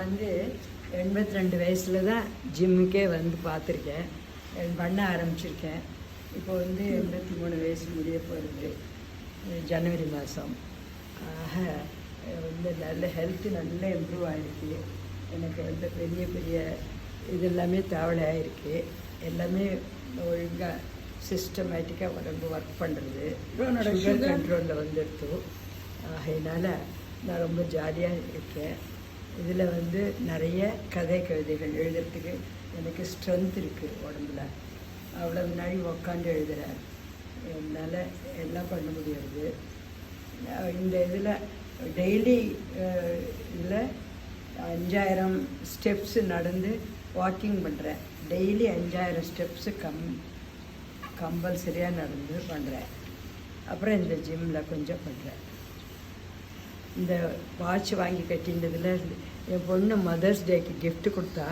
வந்து 82 வயசில் தான் ஜிம்முக்கே வந்து பார்த்துருக்கேன், பண்ண ஆரம்பிச்சிருக்கேன். இப்போ வந்து 83 வயசு முடிய போகிறது ஜனவரி மாதம். ஆக வந்து நல்ல ஹெல்த்து நல்லா இம்ப்ரூவ் ஆகிருக்கு. எனக்கு வந்து பெரிய பெரிய இது எல்லாமே தேவையாயிருக்கு. எல்லாமே ஒழுங்காக சிஸ்டமேட்டிக்காக உடம்பு ஒர்க் பண்ணுறது, சுகர் கண்ட்ரோலில் வந்துடுத்து. அதனால் நான் ரொம்ப ஜாலியாக இருக்கேன். இதில் வந்து நிறைய கதை கவிதைகள் எழுதுறதுக்கு எனக்கு ஸ்ட்ரென்த் இருக்குது உடம்புல. அவ்வளோ முன்னாடி உக்காந்து எழுதுகிறேன், என்னால் எல்லாம் பண்ண முடியாது. இந்த இதில் டெய்லி இதில் 5000 ஸ்டெப்ஸு நடந்து வாக்கிங் பண்ணுறேன். டெய்லி 5000 ஸ்டெப்ஸு கம்பல்சரியாக நடந்து பண்ணுறேன். அப்புறம் இந்த ஜிம்மில் கொஞ்சம் பண்ணுறேன். இந்த வாட்ச் வாங்கி கட்டினதில் என் பொண்ணு மதர்ஸ் டேக்கு கிஃப்ட் கொடுத்தா.